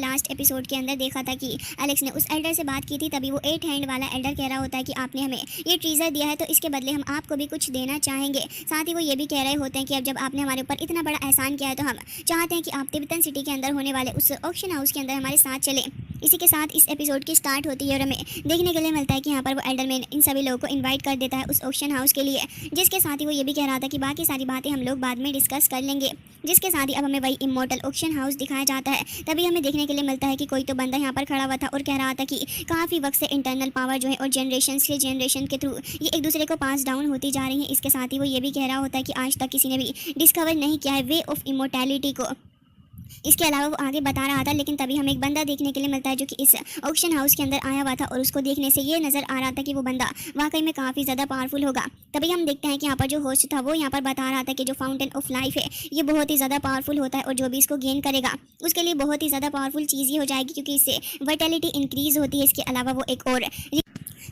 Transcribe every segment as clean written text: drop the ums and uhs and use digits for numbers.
Last episode के अंदर देखा था कि एलेक्स ने उस एल्डर से बात की थी, तभी वो 8 हैंड वाला एल्डर कह रहा होता है कि आपने हमें ये ट्रीजर दिया है तो इसके बदले हम आपको भी कुछ देना चाहेंगे। साथ ही वो ये भी कह रहे होते हैं कि अब जब आपने हमारे ऊपर इतना बड़ा एहसान किया है तो हम चाहते हैं कि आप तिब्बतन सिटी के अंदर होने वाले उस ऑक्शन हाउस के अंदर हमारे साथ चलें। इसी के साथ इस एपिसोड की स्टार्ट होती है और हमें देखने के लिए मिलता है कि यहाँ पर वो एल्डरमैन इन सभी लोगों को इनवाइट कर देता है उस ऑक्शन हाउस के लिए, जिसके साथ ही वो ये भी कह रहा था कि बाकी सारी बातें हम लोग बाद में डिस्कस कर लेंगे। जिसके साथ ही अब हमें वही इमॉर्टल ऑक्शन हाउस दिखाया जाता है। तभी हमें देखने के लिए मिलता है कि कोई तो बंदा यहाँ पर खड़ा हुआ था और कह रहा था कि काफ़ी वक्त से इंटरनल पावर जो है और जनरेशन के थ्रू ये एक दूसरे को पास डाउन होती जा रही है। इसके साथ ही वो ये भी कह रहा होता है कि आज तक किसी ने भी डिस्कवर नहीं किया है वे ऑफ इमोर्टैलिटी को। इसके अलावा वो आगे बता रहा था, लेकिन तभी हमें एक बंदा देखने के लिए मिलता है जो कि इस ऑक्शन हाउस के अंदर आया हुआ था और उसको देखने से ये नज़र आ रहा था कि वो बंदा वाकई में काफ़ी ज़्यादा पावरफुल होगा। तभी हम देखते हैं कि यहाँ पर जो होस्ट था वो यहाँ पर बता रहा था कि जो फाउंटेन ऑफ लाइफ है ये बहुत ही ज़्यादा पावरफुल होता है और जो भी इसको गेन करेगा उसके लिए बहुत ही ज़्यादा पावरफुल चीज़ ये हो जाएगी, क्योंकि इससे वर्टेलिटी इंक्रीज़ होती है। इसके अलावा वो एक और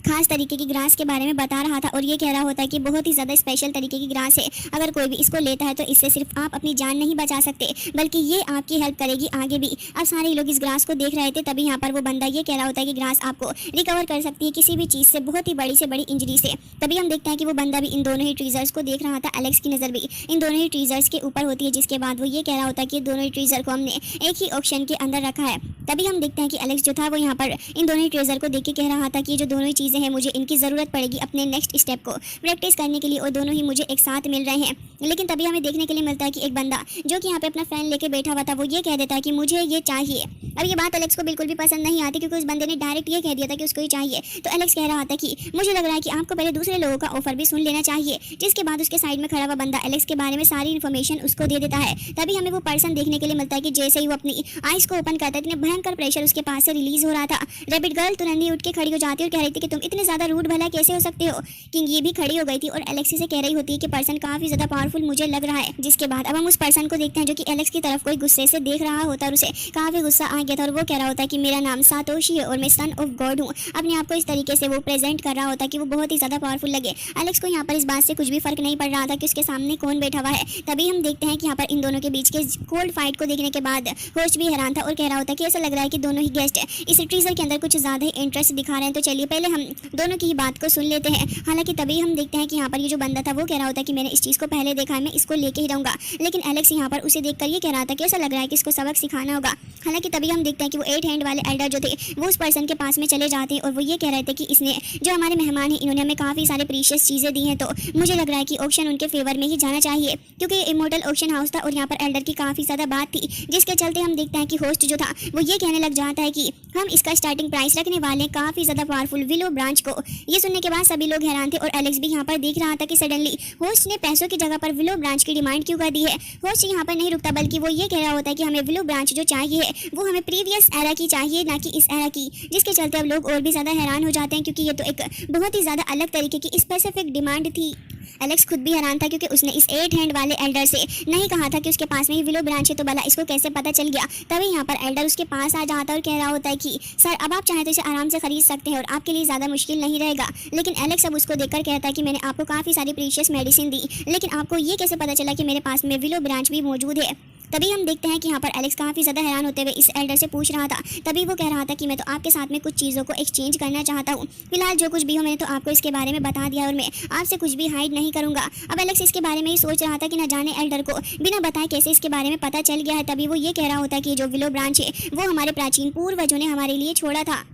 खास तरीके की ग्रास के बारे में बता रहा था और ये कह रहा होता है कि बहुत ही ज़्यादा स्पेशल तरीके की ग्रास है, अगर कोई भी इसको लेता है तो इससे सिर्फ आप अपनी जान नहीं बचा सकते बल्कि ये आपकी हेल्प करेगी आगे भी। अब सारे लोग इस ग्रास को देख रहे थे, तभी यहाँ पर वो बंदा ये कह रहा होता है कि ग्रास आपको रिकवर कर सकती है किसी भी चीज़ से, बहुत ही बड़ी से बड़ी इंजरी से। तभी हम देखते हैं कि वो बंदा भी इन दोनों ही ट्रीजर्स को देख रहा था। एलेक्स की नज़र भी इन दोनों ही ट्रीजर्स के ऊपर होती है, जिसके बाद वो ये कह रहा होता है कि दोनों ही ट्रीजर को हमने एक ही ऑप्शन के अंदर रखा है। तभी हम देखते हैं कि एलेक्स जो था वो यहाँ पर इन दोनों ही ट्रेजर को देख के कह रहा था कि जो दोनों ही चीज़ें हैं मुझे इनकी ज़रूरत पड़ेगी अपने नेक्स्ट स्टेप को प्रैक्टिस करने के लिए और दोनों ही मुझे एक साथ मिल रहे हैं। लेकिन तभी हमें देखने के लिए मिलता है कि एक बंदा जो कि यहाँ पे अपना फैन लेके बैठा हुआ था वो ये कह देता है कि मुझे ये चाहिए। अब ये बात एलेक्स को बिल्कुल भी पसंद नहीं आती, क्योंकि उस बंदे ने डायरेक्ट ये कह दिया था कि उसको ये चाहिए। तो एलेक्स कह रहा था कि मुझे लग रहा है कि आपको पहले दूसरे लोगों का ऑफर भी सुन लेना चाहिए। जिसके बाद उसके साइड में खड़ा हुआ बंदा एलेक्स के बारे में सारी इन्फॉर्मेशन उसको दे देता है। तभी हमें वो पर्सन देखने के लिए मिलता है कि जैसे ही वो अपनी आइज को ओपन करता है इतने भयंकर प्रेशर उसके पास से रिलीज हो रहा था। रैबिट गर्ल तुरंत ही उठ के खड़ी हो जाती है और कह रही थी कि तुम इतने ज़्यादा रूड भला कैसे हो सकते हो। किंग ये भी खड़ी हो गई थी और एलेक्सी से कह रही होती है कि पर्सन काफ़ी ज़्यादा पावरफुल मुझे लग रहा है। जिसके बाद अब हम उस पर्सन को देखते हैं जो कि एलेक्स की तरफ कोई गुस्से से देख रहा होता है और उसे काफ़ी गुस्सा आ गया था और वो कह रहा होता है कि मेरा नाम सातोशी है और मैं सन ऑफ गॉड हूँ। अपने आप को इस तरीके से वो प्रेजेंट कर रहा होता है कि वो बहुत ही ज़्यादा पावरफुल लगे। एलेक्स को यहाँ पर इस बात से कुछ भी फर्क नहीं पड़ रहा था कि उसके सामने कौन बैठा हुआ है। तभी हम देखते हैं कि यहाँ पर इन दोनों के बीच के कोल्ड फाइट को देखने के बाद होस्ट भी हैरान था और कह रहा होता है कि ऐसा लग रहा है कि दोनों ही गेस्ट इस ट्रीजर के अंदर कुछ ज़्यादा ही इंटरेस्ट दिखा रहे हैं। तो चलिए पहले हम दोनों की ही बात को सुन लेते हैं। हालांकि तभी हम देखते हैं कि यहाँ पर ये जो बंदा था वो कह रहा होता है कि मैंने इस चीज़ को पहले देखा है, मैं इसको लेके ही रहूँगा। लेकिन एलेक्स यहाँ पर उसे देखकर ये कह रहा था कि ऐसा लग रहा है कि इसको सबक सिखाना होगा। हालांकि तभी हम देखते हैं कि वो 8 हैंड वाले एल्डर जो थे वो उस पर्सन के पास में चले जाते हैं और वो ये कह रहे थे कि इसने जो हमारे मेहमान हैं इन्होंने हमें काफ़ी सारे प्रीशियस चीज़ें दी हैं, तो मुझे लग रहा है कि ऑक्शन उनके फेवर में ही जाना चाहिए, क्योंकि ये इमॉर्टल ऑक्शन हाउस था और यहाँ पर एल्डर की काफ़ी ज़्यादा बात थी। जिसके चलते हम देखते हैं कि होस्ट जो था वो ये कहने लग जाता है कि हम इसका स्टार्टिंग प्राइस रखने वाले हैं काफ़ी ज़्यादा पावरफुल विलो ब्रांच को। ये सुनने के बाद सभी लोग हैरान थे और एलेक्स भी यहाँ पर देख रहा था कि सडनली होस्ट ने पैसों की जगह पर विलो ब्रांच की डिमांड क्यों कर दी है। होस्ट यहाँ पर नहीं रुकता बल्कि वो ये कह रहा होता है कि हमें विलो ब्रांच जो चाहिए है वो हमें प्रीवियस एरा की चाहिए, ना कि इस एरा की। जिसके चलते अब लोग और भी ज़्यादा हैरान हो जाते हैं, क्योंकि ये तो एक बहुत ही ज़्यादा अलग तरीके की स्पेसिफिक डिमांड थी। एलेक्स खुद भी हैरान था, क्योंकि उसने इस 8 हैंड वाले एल्डर से नहीं कहा था कि उसके पास में ही विलो ब्रांच है, तो भला इसको कैसे पता चल गया। तभी यहाँ पर एल्डर उसके पास आ जाता है और कह रहा होता है कि सर अब आप चाहें तो इसे आराम से खरीद सकते हैं और आपके लिए ज़्यादा मुश्किल नहीं रहेगा। लेकिन एलेक्स अब उसको देखकर कहता है कि मैंने आपको काफ़ी सारी प्रीशियस मेडिसिन दी, लेकिन आपको ये कैसे पता चला कि मेरे पास में विलो ब्रांच भी मौजूद है। तभी हम देखते हैं कि यहाँ पर एलेक्स काफ़ी ज़्यादा हैरान होते हुए इस एल्डर से पूछ रहा था। तभी वो कह रहा था कि मैं तो आपके साथ में कुछ चीज़ों को एक्सचेंज करना चाहता हूँ। फिलहाल जो कुछ भी हो मैंने तो आपको इसके बारे में बता दिया और मैं आपसे कुछ भी हाइड नहीं करूँगा। अब एलेक्स इसके बारे में ही सोच रहा था कि न जाने एल्डर को बिना बताए कैसे इसके बारे में पता चल गया है। तभी वो ये कह रहा होता है कि जो विलो ब्रांच है वो हमारे प्राचीन पूर्वजों ने हमारे लिए छोड़ा था।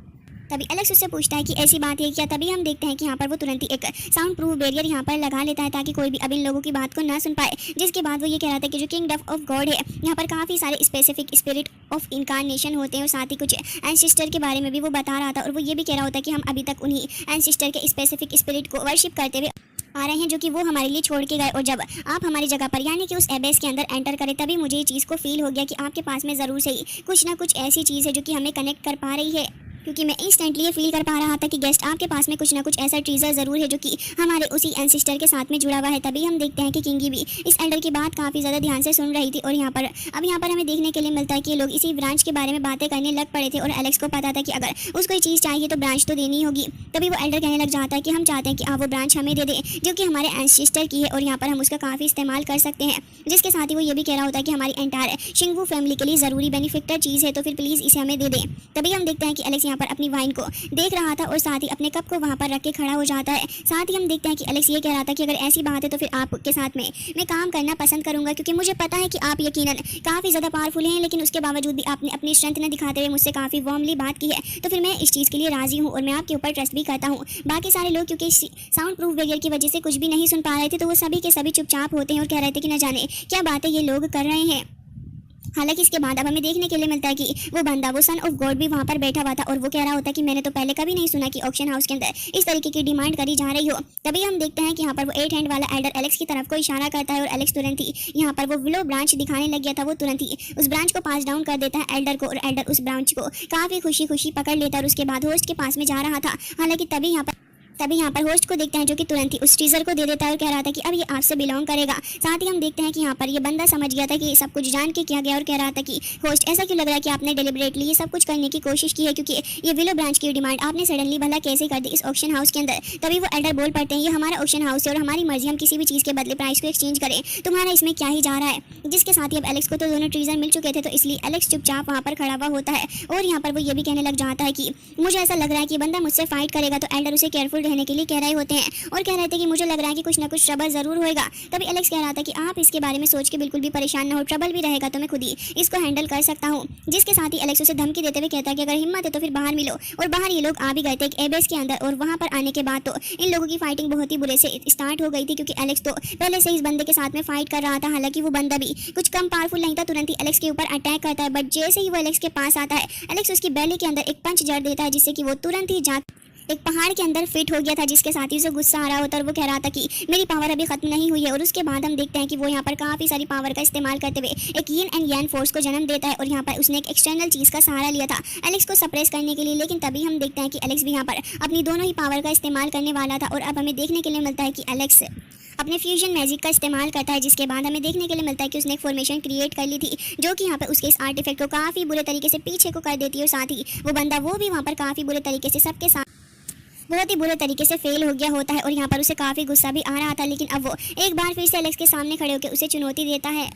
तभी एलेक्स उससे पूछता है कि ऐसी बात है क्या। तभी हम देखते हैं कि यहाँ पर वो तुरंत ही एक साउंड प्रूफ बैरियर यहाँ पर लगा लेता है ताकि कोई भी अब इन लोगों की बात को ना सुन पाए। जिसके बाद वो ये कह रहा था कि जो किंगडम ऑफ गॉड है यहाँ पर काफ़ी सारे स्पेसिफिक स्पिरिट ऑफ इनकारनेशन होते हैं और साथ ही कुछ एंसिस्टर के बारे में भी वो बता रहा था और वो ये भी कह रहा होता है कि हम अभी तक उन्हीं एंसिस्टर के स्पेसिफिक स्पिरिट को वर्शिप करते हुए आ रहे हैं जो कि वो हमारे लिए छोड़ के गए। और जब आप हमारी जगह पर यानी कि उस एबेस के अंदर एंटर करें तभी मुझे ये चीज़ को फील हो गया कि आपके पास में ज़रूर से ही कुछ ना कुछ ऐसी चीज़ है जो कि हमें कनेक्ट कर पा रही है। क्योंकि मैं इंस्टेंटली ये फील कर पा रहा था कि गेस्ट आपके पास में कुछ ना कुछ ऐसा ट्रीजर ज़रूर है जो कि हमारे उसी एंसिस्टर के साथ में जुड़ा हुआ है। तभी हम देखते हैं कि किंगी भी इस एल्डर की बात काफ़ी ज़्यादा ध्यान से सुन रही थी और यहाँ पर हमें देखने के लिए मिलता है कि ये लोग इसी ब्रांच के बारे में बातें करने लग पड़े थे और एलेक्स को पता था कि अगर उसको कोई चीज़ चाहिए तो ब्रांच तो देनी होगी। तभी वो एल्डर कहने लग जाता है कि हम चाहते हैं कि आप वो ब्रांच हमें दे दें जो कि हमारे एंसिस्टर की है और यहाँ पर हम उसका काफ़ी इस्तेमाल कर सकते हैं। जिसके साथ ही वो ये भी कह रहा होता है कि हमारी एंटायर शिंगू फैमिली के लिए ज़रूरी बेनिफिक्टर चीज़ है, तो फिर प्लीज़ इसे हमें दे दें। तभी हम देखते हैं कि एलेक्स यहाँ पर अपनी वाइन को देख रहा था और साथ ही अपने कप को वहाँ पर रख के खड़ा हो जाता है। साथ ही हम देखते हैं कि एलेक्स ये कह रहा था कि अगर ऐसी बात है तो फिर आपके साथ में मैं काम करना पसंद करूंगा, क्योंकि मुझे पता है कि आप यकीनन काफ़ी ज़्यादा पावरफुल हैं, लेकिन उसके बावजूद भी आपने अपनी स्ट्रेंथ न दिखाते हुए मुझसे काफ़ी वार्मली बात की है, तो फिर मैं इस चीज़ के लिए राज़ी हूँ और मैं आपके ऊपर ट्रस्ट भी करता हूँ। बाकी सारे लोग क्योंकि साउंड प्रूफ वगैरह की वजह से कुछ भी नहीं सुन पा रहे थे, तो वो सभी के सभी चुपचाप होते हैं और कह रहे थे कि न जाने क्या बातें ये लोग कर रहे हैं। हालांकि इसके बाद अब हमें देखने के लिए मिलता है कि वो बंदा, वो सन ऑफ गॉड भी वहाँ पर बैठा हुआ था और वो कह रहा होता है कि मैंने तो पहले कभी नहीं सुना कि ऑक्शन हाउस के अंदर इस तरीके की डिमांड करी जा रही हो। तभी हम देखते हैं कि यहाँ पर वो 8 हैंड वाला एल्डर एलेक्स की तरफ को इशारा करता है और एलेक्स तुरंत ही यहाँ पर वो विलो ब्रांच दिखाने लग गया था, वो तुरंत ही उस ब्रांच को पास डाउन कर देता है एल्डर को और एल्डर उस ब्रांच को काफ़ी खुशी खुशी पकड़ लेता है और उसके बाद होस्ट के पास में जा रहा था। हालांकि तभी यहाँ पर होस्ट को देखते हैं जो कि तुरंत ही उस टीजर को दे देता है और कह रहा था कि अब ये आपसे बिलोंग करेगा। साथ ही हम देखते हैं कि यहाँ पर ये बंदा समझ गया था कि सब कुछ जान के किया गया और कह रहा था कि होस्ट ऐसा क्यों लग रहा है कि आपने डेलिबरेटली ये सब कुछ करने की कोशिश की है, क्योंकि ये विलो ब्रांच की डिमांड आपने सडनली भला कैसे कर दी इस ऑक्शन हाउस के अंदर। तभी वो एल्डर बोल पड़ते हैं ये हमारा ऑक्शन हाउस है और हमारी मर्जी, हम किसी भी चीज़ के बदले प्राइस को एक्सचेंज करें, तुम्हारा इसमें क्या ही जा रहा है। जिसके साथ ही अब एलेक्स को तो दोनों ट्रीजर मिल चुके थे, तो इसलिए एलेक्स चुपचाप वहाँ पर खड़ा हुआ होता है और यहाँ पर वो ये भी कहने लग जाता है कि मुझे ऐसा लग रहा है कि बंदा मुझसे फाइट करेगा, तो एल्डर उसे केयरफुल रहने के लिए कह रहे होते हैं और कह रहे थे कि मुझे लग रहा है कि कुछ ना कुछ ट्रबल जरूर होएगा। तभी एलेक्स कह रहा था कि आप इसके बारे में सोच के बिल्कुल भी परेशान ना हो, ट्रबल भी रहेगा तो मैं खुद ही इसको हैंडल कर सकता हूँ। जिसके साथ ही एलेक्स उसे धमकी देते हुए कहता है कि अगर हिम्मत है तो फिर बाहर मिलो, और बाहर ये लोग आ भी गए थे एक एबेस के अंदर और वहाँ पर आने के बाद तो इन लोगों की फाइटिंग बहुत ही बुरे से स्टार्ट हो गई थी, क्योंकि एलेक्स तो पहले से इस बंदे के साथ में फाइट कर रहा था। हालांकि वो बंदा भी कुछ कम पावरफुल नहीं था, तुरंत ही एलेक्स के ऊपर अटैक करता है, बट जैसे ही वो एलेक्स के पास आता है एलेक्स उसकी बैली के अंदर एक पंच जड़ देता है, जिससे कि वो तुरंत ही एक पहाड़ के अंदर फिट हो गया था। जिसके साथ ही उसे गुस्सा आ रहा होता है और वो कह रहा था कि मेरी पावर अभी खत्म नहीं हुई है। और उसके बाद हम देखते हैं कि वो यहाँ पर काफ़ी सारी पावर का इस्तेमाल करते हुए एक यिन एंड यान फोर्स को जन्म देता है और यहाँ पर उसने एक एक्सटर्नल चीज़ का सहारा लिया था एलेक्स को सप्रेस करने के लिए। लेकिन तभी हम देखते हैं कि एलेक्स भी यहाँ पर अपनी दोनों ही पावर का इस्तेमाल करने वाला था और अब हमें देखने के लिए मिलता है कि एलेक्स अपने फ्यूजन मैजिक का इस्तेमाल करता है। जिसके बाद हमें देखने के लिए मिलता है कि उसने एक फॉर्मेशन क्रिएट कर ली थी जो कि यहाँ पर उसके इस आर्टिफैक्ट को काफ़ी बुरे तरीके से पीछे को कर देती है। और साथ ही वो बंदा वो भी वहाँ पर काफ़ी बुरे तरीके से सबके साथ बहुत ही बुरे तरीके से फेल हो गया होता है और यहाँ पर उसे काफ़ी गुस्सा भी आ रहा था। लेकिन अब वो एक बार फिर से एलेक्स के सामने खड़े होकर उसे चुनौती देता है।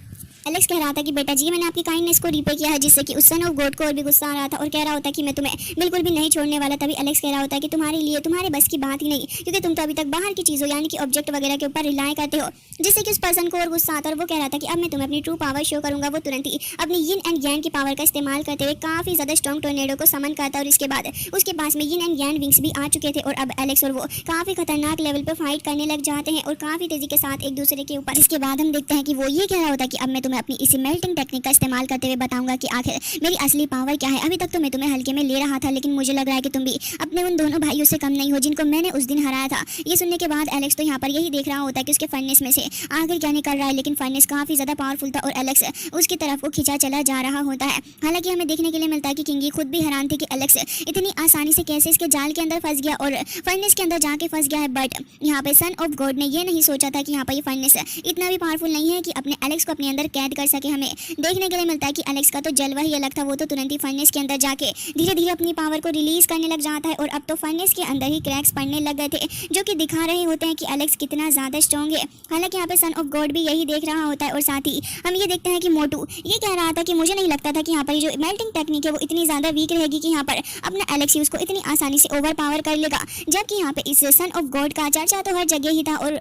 एलेक्स कह रहा था कि बेटा जी मैंने आपकी काइंडनेस को रिपे किया है, जिससे कि उस सन ऑफ गॉड को और भी गुस्सा आ रहा था और कह रहा होता कि मैं तुम्हें बिल्कुल भी नहीं छोड़ने वाला। तभी एलेक्स कह रहा होता है कि तुम्हारे लिए तुम्हारे बस की बात ही नहीं, क्योंकि तुम तो अभी तक बाहर की चीज़ों यानी कि ऑब्जेक्ट वगैरह के ऊपर रिलाई करते हो, जिससे कि उस पर्सन को और गुस्सा आता है। और वो कह रहा था कि अब मैं तुम्हें अपनी ट्रू पावर शो करूंगा। वो तुरंत ही अपनी यिन एंड यान की पावर का इस्तेमाल करते हुए काफ़ी ज़्यादा स्ट्रॉन्ग टोर्नेडो को समन करता है और इसके बाद उसके पास में यिन एंड यान विंग्स भी आ चुके थे और अब एलेक्स और वो काफ़ी खतरनाक लेवल पर फाइट करने लग जाते हैं और काफ़ी तेज़ी के साथ एक दूसरे के ऊपर। इसके बाद हम देखते हैं कि वो ये कह रहा होता है कि अब मैं तुम्हें अपनी इसी मेल्टिंग टेक्निक का इस्तेमाल करते हुए बताऊंगा कि आखिर मेरी असली पावर क्या है। अभी तक तो मैं तुम्हें हल्के में ले रहा था, लेकिन मुझे लग रहा है कि तुम भी अपने उन दोनों भाइयों से कम नहीं हो जिनको मैंने उस दिन हराया था। ये सुनने के बाद एलेक्स तो यहाँ पर यही देख रहा होता है कि उसके फर्नेस में से आखिर क्या निकल रहा है, लेकिन फर्नेस काफ़ी ज़्यादा पावरफुल था और एलेक्स उसकी तरफ वो खिंचा चला जा रहा होता है। हालांकि हमें देखने के लिए मिलता है कि किंगी खुद भी हैरान थी कि एलेक्स इतनी आसानी से कैसे इसके जाल के अंदर फंस गया और फर्नेस के अंदर जाके फंस गया है। बट यहाँ पे सन ऑफ गॉड ने ये नहीं सोचा था कि यहाँ पर ये फर्नेस इतना भी पावरफुल नहीं है कि अपने एलेक्स को अपने अंदर कैद कर सके। हमें देखने के लिए मिलता है कि एलेक्स का तो जलवा ही अलग था, वो तो तुरंत ही फर्नेस के अंदर जाके धीरे धीरे अपनी पावर को रिलीज करने लग जाता है और अब तो फर्नेस के अंदर ही क्रैक्स पड़ने लग गए थे जो कि दिखा रहे होते हैं कि एलेक्स कितना ज़्यादा स्ट्रॉन्ग है। हालांकि यहाँ पे सन ऑफ गॉड भी यही देख रहा होता है और साथ ही हम ये देखते हैं कि मोटू ये कह रहा था कि मुझे नहीं लगता था कि यहाँ पर जो मेल्टिंग टेक्निक है वो इतनी ज़्यादा वीक रहेगी कि यहाँ पर अपना एलेक्स ही उसको इतनी आसानी से ओवर पावर कर लेगा, जबकि यहाँ पे इस सन ऑफ गॉड का चर्चा तो हर जगह ही था और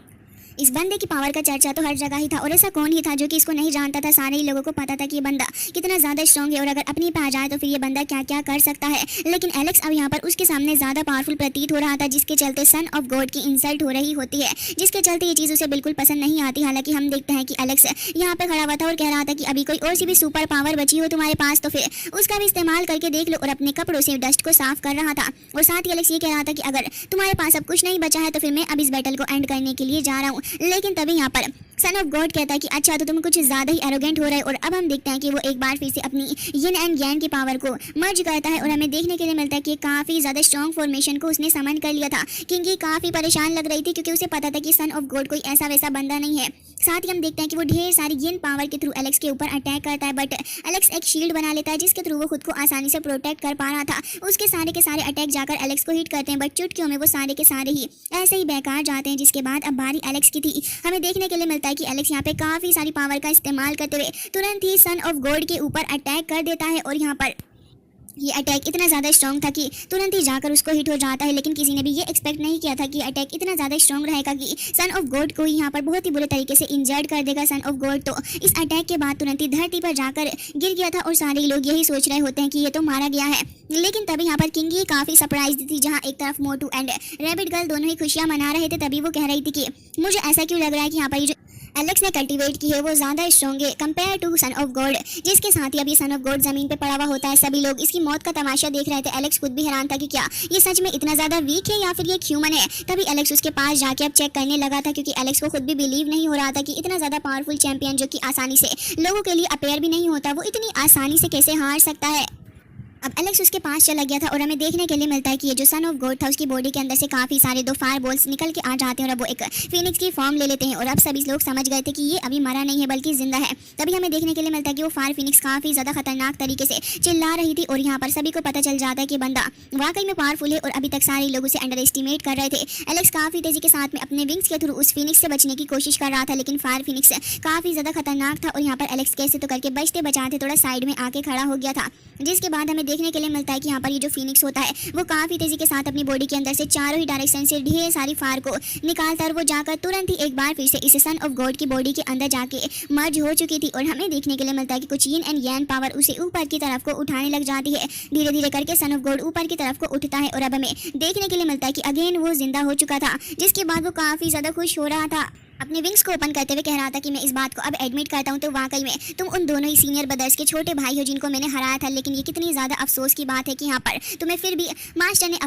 इस बंदे की पावर का चर्चा तो हर जगह ही था। और ऐसा कौन ही था जो कि इसको नहीं जानता था, सारे ही लोगों को पता था कि ये बंदा कितना ज़्यादा स्ट्रॉन्ग है और अगर अपनी पे आ जाए तो फिर ये बंदा क्या क्या कर सकता है। लेकिन एलेक्स अब यहाँ पर उसके सामने ज़्यादा पावरफुल प्रतीत हो रहा था, जिसके चलते सन ऑफ गॉड की इंसल्ट हो रही होती है, जिसके चलते ये चीज़ उसे बिल्कुल पसंद नहीं आती। हालांकि हम देखते हैं कि एलेक्स यहाँ पर खड़ा हुआ था और कह रहा था कि अभी कोई और सी भी सुपर पावर बची हो तुम्हारे पास तो फिर उसका भी इस्तेमाल करके देख लो, और अपने कपड़ों से डस्ट को साफ कर रहा था। और साथ ही एलेक्स ये कह रहा था कि अगर तुम्हारे पास अब कुछ नहीं बचा है तो फिर मैं अब इस बैटल को एंड करने के लिए जा रहा हूँ। लेकिन तभी पर सन ऑफ गॉड कहता है कि अच्छा तो तुम कुछ ज़्यादा ही एरोगेंट हो रहे हो। और अब हम देखते हैं कि वो एक बार फिर से अपनी यिन एंड यांग की पावर को मर्ज करता है और हमें देखने के लिए मिलता है कि काफ़ी ज़्यादा स्ट्रॉन्ग फॉर्मेशन को उसने समन कर लिया था। किंगी काफ़ी परेशान लग रही थी क्योंकि उसे पता था कि सन ऑफ गॉड कोई ऐसा वैसा बंदा नहीं है। साथ ही हम देखते हैं कि वो ढेर सारी यिन पावर के थ्रू एलेक्स के ऊपर अटैक करता है, बट एलेक्स एक शील्ड बना लेता है जिसके थ्रू वो खुद को आसानी से प्रोटेक्ट कर पा रहा था। उसके सारे के सारे अटैक जाकर एलेक्स को हिट करते हैं, बट चुटकियों में वो सारे के सारे ही ऐसे ही बेकार जाते हैं। जिसके बाद अब बारी एलेक्स की थी। हमें देखने के लिए मिलता है कि एलेक्स यहाँ पे काफ़ी सारी पावर का इस्तेमाल करते हुए तुरंत ही सन ऑफ गॉड के ऊपर अटैक कर देता है। और यहाँ पर ये अटैक इतना ज़्यादा स्ट्रॉन्ग था कि तुरंत ही जाकर उसको हिट हो जाता है। लेकिन किसी ने भी ये एक्सपेक्ट नहीं किया था कि अटैक इतना ज़्यादा स्ट्रॉन्ग रहेगा कि सन ऑफ गॉड को यहाँ पर बहुत ही बुरे तरीके से इंजर्ड कर देगा। सन ऑफ गॉड तो इस अटैक के बाद तुरंत ही धरती पर जाकर गिर गया था और सारे लोग यही सोच रहे होते हैं कि ये तो मारा गया है। लेकिन तभी यहाँ पर किंगी काफ़ी सरप्राइज थी, जहाँ एक तरफ मोटू एंड रैबिट गर्ल दोनों ही खुशियाँ मना रहे थे। तभी वो कह रही थी कि मुझे ऐसा क्यों लग रहा है कि यहाँ पर जो एलेक्स ने कल्टीवेट की है वो ज़्यादा स्ट्रॉन्ग है compare to son of God. जिसके साथ ही अभी सन ऑफ गॉड ज़मीन पे पड़ा हुआ होता है। सभी लोग इसकी मौत का तमाशा देख रहे थे। एलेक्स खुद भी हैरान था कि क्या ये सच में इतना ज़्यादा वीक है या फिर ये ह्यूमन है। तभी एलेक्स उसके पास जाके अब चेक करने लगा था, क्योंकि एलेक्स को खुद भी बिलीव नहीं हो रहा था कि इतना ज़्यादा पावरफुल चैंपियन जो कि आसानी से लोगों के लिए अपेयर भी नहीं होता, वो इतनी आसानी से कैसे हार सकता है। अब एलेक्स उसके पास चला गया था और हमें देखने के लिए मिलता है कि ये जो सन ऑफ गॉड था उसकी बॉडी के अंदर से काफ़ी सारे 2 फायर बॉल्स निकल के आ जाते हैं और अब वो एक फिनिक्स की फॉर्म ले लेते हैं। और अब सभी लोग समझ गए थे कि ये अभी मरा नहीं है बल्कि जिंदा है। तभी हमें देखने के लिए मिलता है कि वो फायर फिनिक्स काफ़ी ज़्यादा खतरनाक तरीके से चिल्ला रही थी और यहाँ पर सभी को पता चल जाता है कि बंदा वाकई में पावरफुल है और अभी तक सारे लोग उसे अंडर एस्टिमेट कर रहे थे। एलेक्स काफ़ी तेज़ी के साथ में अपने विंग्स के थ्रू उस फिनिक्स से बचने की कोशिश कर रहा था, लेकिन फायर फिनिक्स काफ़ी ज़्यादा खतरनाक था और यहाँ पर एलेक्स कैसे तो करके बचते बचाते थोड़ा साइड में आके खड़ा हो गया था। जिसके बाद हमें देखने के लिए मिलता है कि यहाँ पर ये जो फिनिक्स होता है वो काफ़ी तेज़ी के साथ अपनी बॉडी के अंदर से चारों ही डायरेक्शन से ढेर सारी फायर को निकालता है और वो जाकर तुरंत ही एक बार फिर से इस सन ऑफ गॉड की बॉडी के अंदर जाके मर्ज हो चुकी थी। और हमें देखने के लिए मिलता है कि कुछ यिन एंड यांग पावर उसे ऊपर की तरफ को उठाने लग जाती है। धीरे धीरे करके सन ऑफ गॉड ऊपर की तरफ को उठता है और अब हमें देखने के लिए मिलता है कि अगेन वो जिंदा हो चुका था। जिसके बाद वो काफ़ी ज़्यादा खुश हो रहा था, अपने विंग्स को ओपन करते हुए कह रहा था कि मैं इस बात को अब एडमिट करता हूं तो वाकई में तुम उन दोनों ही सीनियर ब्रदर्स के छोटे भाई हो जिनको मैंने हराया था। लेकिन ये कितनी ज़्यादा अफसोस की बात है कि यहाँ पर तुम्हें फिर भी मास्टर ने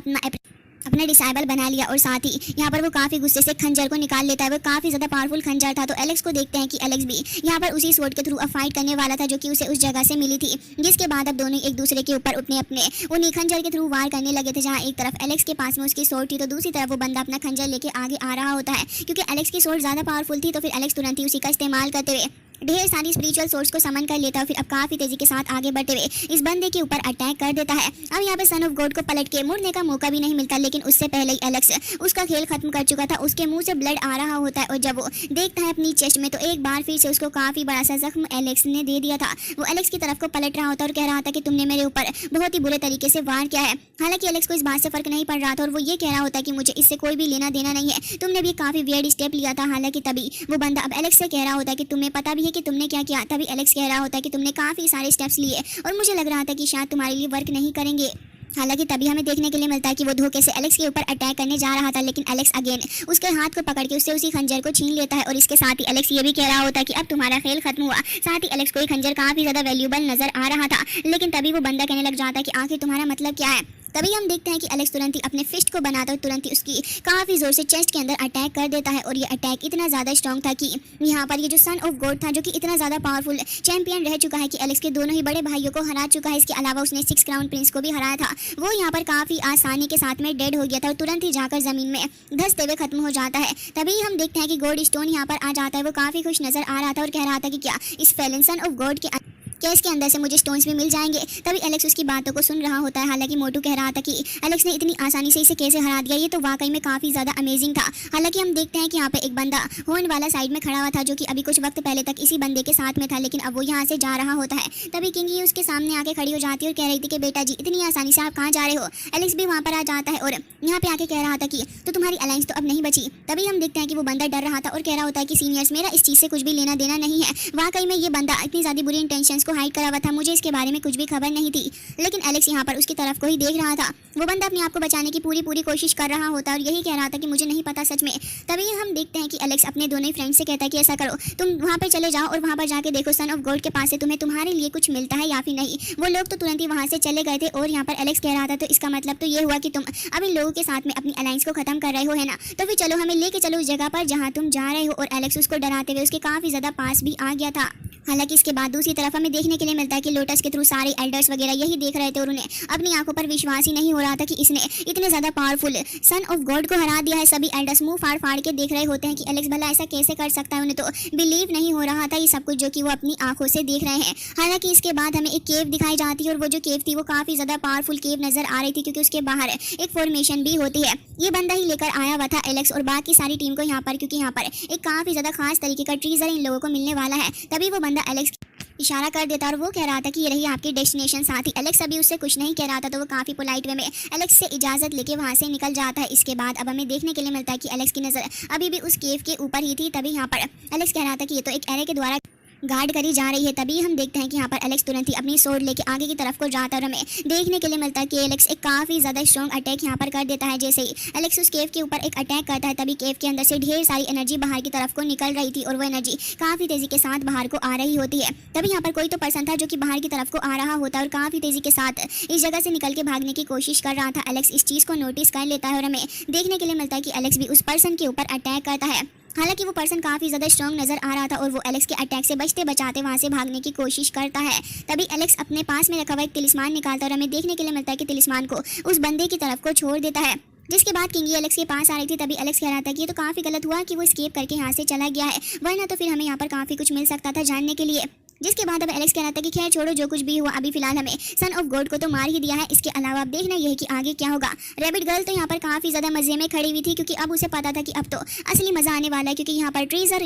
अपना डिसाइबल बना लिया। और साथ ही यहाँ पर वो काफ़ी गुस्से से खंजर को निकाल लेता है। वो काफ़ी ज़्यादा पावरफुल खंजर था। तो एलेक्स को देखते हैं कि एलेक्स भी यहाँ पर उसी स्वॉर्ड के थ्रू अब फाइट करने वाला था जो कि उसे उस जगह से मिली थी। जिसके बाद अब दोनों एक दूसरे के ऊपर अपने उन्हीं खंजर के थ्रू वार करने लगे थे। जहाँ एक तरफ एलेक्स के पास में उसकी स्वॉर्ड थी तो दूसरी तरफ वो बंदा अपना खंजर लेके आगे आ रहा होता है। क्योंकि एलेक्स की स्वॉर्ड ज़्यादा पावरफुल थी तो फिर एलेक्स तुरंत ही उसी का इस्तेमाल करते हुए ढेर सारी स्पिरिचुअल सोर्स को समन कर लेता है। फिर अब काफ़ी तेज़ी के साथ आगे बढ़ते हुए इस बंदे के ऊपर अटैक कर देता है। अब यहाँ पे सन ऑफ गॉड को पलट के मुड़ने का मौका भी नहीं मिलता, लेकिन उससे पहले ही एलेक्स उसका खेल खत्म कर चुका था। उसके मुंह से ब्लड आ रहा होता है और जब वो देखता है अपनी चेस्ट में तो एक बार फिर से उसको काफ़ी बड़ा सा जख्म एलेक्स ने दे दिया था। वो एलेक्स की तरफ को पलट रहा होता और कह रहा था कि तुमने मेरे ऊपर बहुत ही बुरे तरीके से वार किया है। हालांकि एलेक्स को इस बात से फर्क नहीं पड़ रहा था और वो ये कह रहा होता कि मुझे इससे कोई भी लेना देना नहीं है, तुमने भी काफ़ी वियर्ड स्टेप लिया था। हालांकि तभी वो बंदा अब एलेक्स से कह रहा होता है कि तुम्हें पता भी है कि तुमने क्या किया। तभी एलेक्स कह रहा होता है कि तुमने काफ़ी सारे स्टेप्स लिए और मुझे लग रहा था कि शायद तुम्हारे लिए वर्क नहीं करेंगे। हालांकि तभी हमें देखने के लिए मिलता है कि वो धोखे से एलेक्स के ऊपर अटैक करने जा रहा था, लेकिन एलेक्स अगेन उसके हाथ को पकड़ के उससे उसी खंजर को छीन लेता है। और इसके साथ ही एलेक्स ये भी कह रहा होता है कि अब तुम्हारा खेल खत्म हुआ। साथ ही एलेक्स को ये खंजर काफ़ी ज़्यादा वैल्यूबल नजर आ रहा था, लेकिन तभी वो बंदा कहने लग जाता है कि आखिर तुम्हारा मतलब क्या है। तभी हम देखते हैं कि एलेक्स तुरंत ही अपने फिस्ट को बनाता है और तुरंत ही उसकी काफ़ी ज़ोर से चेस्ट के अंदर अटैक कर देता है। और ये अटैक इतना ज़्यादा स्ट्रॉन्ग था कि यहाँ पर ये जो सन ऑफ गॉड था जो कि इतना ज़्यादा पावरफुल चैंपियन रह चुका है कि एलेक्स के दोनों ही बड़े भाइयों को हरा चुका है। इसके अलावा उसने 6 क्राउन प्रिंस को भी हराया था। वो यहाँ पर काफ़ी आसानी के साथ में डेड हो गया था और तुरंत ही जाकर ज़मीन में धंसते हुए खत्म हो जाता है। तभी हम देखते हैं कि गॉड स्टोन यहाँ पर आ जाता है। वो काफ़ी खुश नज़र आ रहा था और कह रहा था कि क्या इस फैलन सन ऑफ गॉड के क्या इसके अंदर से मुझे स्टोन्स भी मिल जाएंगे। तभी एलेक्स उसकी बातों को सुन रहा होता है। हालांकि मोटू कह रहा था कि एलेक्स ने इतनी आसानी से इसे कैसे हरा दिया, ये तो वाकई में काफ़ी ज़्यादा अमेजिंग था। हालांकि हम देखते हैं कि यहाँ पे एक बंदा हॉर्न वाला साइड में खड़ा हुआ था जो कि अभी कुछ वक्त पहले तक इसी बंदे के साथ में था, लेकिन अब वो यहाँ से जा रहा होता है। तभी किंगी उसके सामने आके खड़ी हो जाती है और कह रही थी कि बेटा जी इतनी आसानी से आप कहाँ जा रहे हो। एलेक्स भी वहाँ पर आ जाता है और यहाँ पे आके कह रहा था कि तो तुम्हारी अलायंस तो अब नहीं बची। तभी हम देखते हैं कि वो बंदा डर रहा था और कह रहा होता है कि सीनियर्स मेरा इस चीज़ से कुछ भी लेना देना नहीं है। वाकई में ये बंदा इतनी ज़्यादा बुरी इंटेंशंस को हाइड करा हुआ था, मुझे इसके बारे में कुछ भी खबर नहीं थी। लेकिन एलेक्स यहाँ पर उसकी तरफ को ही देख रहा था। वो बंदा अपने आप को बचाने की पूरी कोशिश कर रहा होता और यही कह रहा था कि मुझे नहीं पता सच में। तभी हम देखते हैं कि एलेक्स अपने दोनों ही फ्रेंड से कहता है कि ऐसा करो, तुम वहाँ पर चले जाओ और वहाँ पर जाके देखो सन ऑफ गॉड के पास से तुम्हारे लिए कुछ मिलता है या फिर नहीं। वो लोग तो तुरंत ही वहाँ से चले गए थे और यहाँ पर एलेक्स कह रहा था तो इसका मतलब तो ये हुआ कि तुम अब इन लोगों के साथ में अपनी अलायंस को खत्म कर रहे हो, है ना? तो फिर चलो हमें लेके चलो उस जगह पर जहाँ तुम जा रहे हो। और एलेक्स उसको डराते हुए उसके काफी ज्यादा पास भी आ गया था। हालांकि इसके बाद दूसरी तरफ हमें देखने के लिए मिलता है कि लोटस के थ्रू सारे एल्डर्स वगैरह यही देख रहे थे और उन्हें अपनी आंखों पर विश्वास ही नहीं हो रहा था कि इसने इतने ज्यादा पावरफुल सन ऑफ गॉड को हरा दिया है। सभी एल्डर्स मुंह फाड़ फाड़ के देख रहे होते हैं कि एलेक्स भला ऐसा कैसे कर सकता है। उन्हें तो बिलीव नहीं हो रहा था ये सब कुछ जो कि वो अपनी आंखों से देख रहे हैं। हालांकि इसके बाद हमें एक केव दिखाई जाती है और वो जो केव थी वो काफी ज्यादा पावरफुल केव नजर आ रही थी क्योंकि उसके बाहर एक फॉर्मेशन भी होती है। ये बंदा ही लेकर आया हुआ था एलेक्स और बाकी सारी टीम को यहाँ पर, क्योंकि यहाँ पर एक काफी ज्यादा खास तरीके का ट्रीजर इन लोगों को मिलने वाला है। तभी वो बंदा एलेक्स इशारा कर देता और वो कह रहा था कि ये रही आपकी डेस्टिनेशन। साथ ही एलेक्स अभी उससे कुछ नहीं कह रहा था तो वो काफी पोलाइट वे में एलेक्स से इजाजत लेके वहां से निकल जाता है। इसके बाद अब हमें देखने के लिए मिलता है कि एलेक्स की नजर अभी भी उस केव के ऊपर ही थी। तभी यहाँ पर एलेक्स कह रहा था कि ये तो एक एरे के द्वारा गार्ड करी जा रही है। तभी हम देखते हैं कि यहाँ पर एलेक्स तुरंत ही अपनी सोर्ड लेके आगे की तरफ को जाता है और हमें देखने के लिए मिलता है कि एलेक्स एक काफी ज्यादा स्ट्रॉन्ग अटैक यहाँ पर कर देता है। जैसे ही एलेक्स उस केव के ऊपर एक अटैक करता है तभी केव के अंदर से ढेर सारी एनर्जी बाहर की तरफ को निकल रही थी और वो एनर्जी काफी तेजी के साथ बाहर को आ रही होती है। तभी यहाँ पर कोई तो पर्सन था जो कि बाहर की तरफ को आ रहा होता है और काफी तेजी के साथ इस जगह से निकल के भागने की कोशिश कर रहा था। एलेक्स इस चीज को नोटिस कर लेता है और हमें देखने के लिए मिलता है कि एलेक्स भी उस पर्सन के ऊपर अटैक करता है। हालांकि वो पर्सन काफी ज्यादा स्ट्रॉन्ग नजर आ रहा था और वो एलेक्स के अटैक से बचते बचाते वहां से भागने की कोशिश करता है। तभी एलेक्स अपने पास में रखा हुआ एक तिलिस्मान निकालता है और हमें देखने के लिए मिलता है कि तिलिस्मान को उस बंदे की तरफ को छोड़ देता है। जिसके बाद किंगी एलेक्स के पास आ रही थी। तभी एलेक्स कह रहा था कि ये तो काफी गलत हुआ कि वो एस्केप करके यहाँ से चला गया है, वरना तो फिर हमें यहाँ पर काफी कुछ मिल सकता था जानने के लिए। जिसके बाद अब एलेक्स कह रहा था कि खैर छोड़ो, जो कुछ भी हुआ अभी फिलहाल हमें सन ऑफ गॉड को तो मार ही दिया है, इसके अलावा अब देखना यह है कि आगे क्या होगा। रैबिट गर्ल तो यहाँ पर काफी ज्यादा मजे में खड़ी हुई थी क्योंकि अब उसे पता था कि अब तो असली मजा आने वाला है क्योंकि यहाँ पर ट्रेजर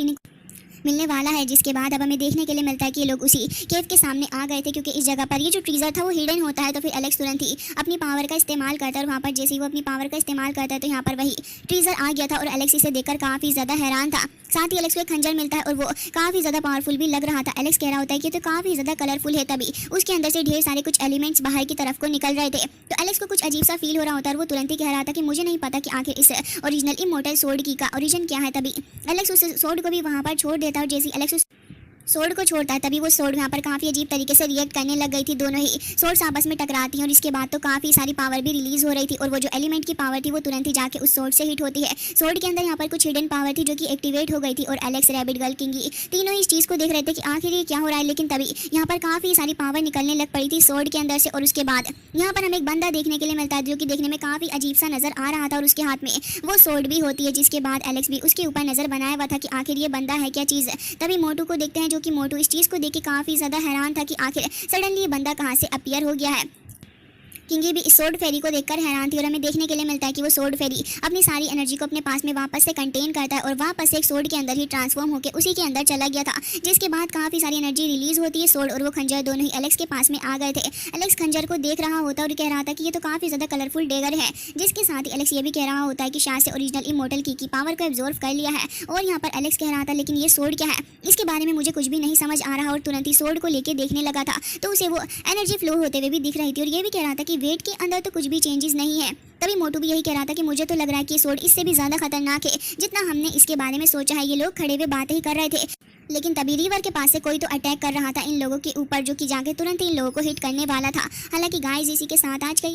मिलने वाला है। जिसके बाद अब हमें देखने के लिए मिलता है कि ये लोग उसी केव के सामने आ गए थे क्योंकि इस जगह पर ये जो ट्रीजर था वो हिडन होता है। तो फिर एलेक्स तुरंत ही अपनी पावर का इस्तेमाल करता है और वहाँ पर जैसे ही वो अपनी पावर का इस्तेमाल करता है तो यहाँ पर वही ट्रीजर आ गया था और एलेक्स इसे देखकर काफ़ी ज़्यादा हैरान था। साथ ही एलेक्स को एक खंजर मिलता है और वो काफ़ी ज़्यादा पावरफुल भी लग रहा था। एलेक्स कह रहा होता है कि तो काफ़ी ज़्यादा कलरफुल है। तभी उसके अंदर से ढेर सारे कुछ एलिमेंट्स बाहर की तरफ को निकल रहे थे। तो एलेक्स को कुछ अजीब सा फील हो रहा होता है और वो तुरंत ही कह रहा था कि मुझे नहीं पता कि आखिर इस ओरिजिनल इमोर्टल सोर्ड की का ओरिजिन क्या है। तभी एलेक्स उस सोर्ड को भी वहाँ पर छोड़ देता है और जैसे एलेक्स सोर्ड को छोड़ता है तभी वो सोर्ड यहाँ पर काफ़ी अजीब तरीके से रिएक्ट करने लग गई थी। दोनों ही सोर्ड्स आपस में टकराती हैं और इसके बाद तो काफ़ी सारी पावर भी रिलीज हो रही थी और वो जो एलिमेंट की पावर थी वो तुरंत ही जाके उस सोर्ड से हिट होती है। सोर्ड के अंदर यहाँ पर कुछ हिडन पावर थी जो कि एक्टिवेट हो गई थी और एलेक्स, रैबिट गर्ल, किंगी तीनों इस चीज़ को देख रहे थे कि आखिर ये क्या हो रहा है। लेकिन तभी यहाँ पर काफ़ी सारी पावर निकलने लग पड़ी थी सोर्ड के अंदर से और उसके बाद यहाँ पर हमें एक बंदा देखने के लिए मिलता है जो कि देखने में काफ़ी अजीब सा नजर आ रहा था और उसके हाथ में वो सोर्ड भी होती है। जिसके बाद एलेक्स भी उसके ऊपर नजर बनाया हुआ था कि आखिर ये बंदा है क्या चीज़। तभी मोटू को देखते हैं जो कि मोटू इस चीज़ को देख के काफी ज्यादा हैरान था कि आखिर सडनली ये बंदा कहां से अपीयर हो गया है। किंगी भी इस सोर्ड फेरी को देखकर हैरान थी और हमें देखने के लिए मिलता है कि वो सोर्ड फेरी अपनी सारी एनर्जी को अपने पास में वापस से कंटेन करता है और वापस से एक सोर्ड के अंदर ही ट्रांसफॉर्म होकर उसी के अंदर चला गया था। जिसके बाद काफी सारी एनर्जी रिलीज होती है। सोर्ड और वो खंजर दोनों ही एलेक्स के पास में आ गए थे। एलेक्स खंजर को देख रहा होता और कह रहा था कि ये तो काफी ज्यादा कलरफुल डेगर है। जिसके साथ ही एलेक्स ये भी कह रहा होता है कि शायद से ओरिजिनल इमोर्टल की पावर को एब्जॉर्व कर लिया है। और यहाँ पर एलेक्स कह रहा था लेकिन ये सोर्ड क्या है, इसके बारे में मुझे कुछ भी नहीं समझ आ रहा और तुरंत ही सोर्ड को लेके देखने लगा था तो उसे वो एनर्जी फ्लो होते हुए भी दिख रही थी और ये भी कह रहा था कि वेट के अंदर तो कुछ भी चेंजेस नहीं है। तभी मोटू भी यही कह रहा था कि मुझे तो लग रहा है कि सोर्ड इससे भी ज्यादा खतरनाक है जितना हमने इसके बारे में सोचा है। ये लोग खड़े हुए बातें ही कर रहे थे लेकिन तभी रिवर के पास से कोई तो अटैक कर रहा था इन लोगों के ऊपर जो कि जाके तुरंत इन लोगों को हिट करने वाला था। हालांकि गाइस इसी के साथ आज का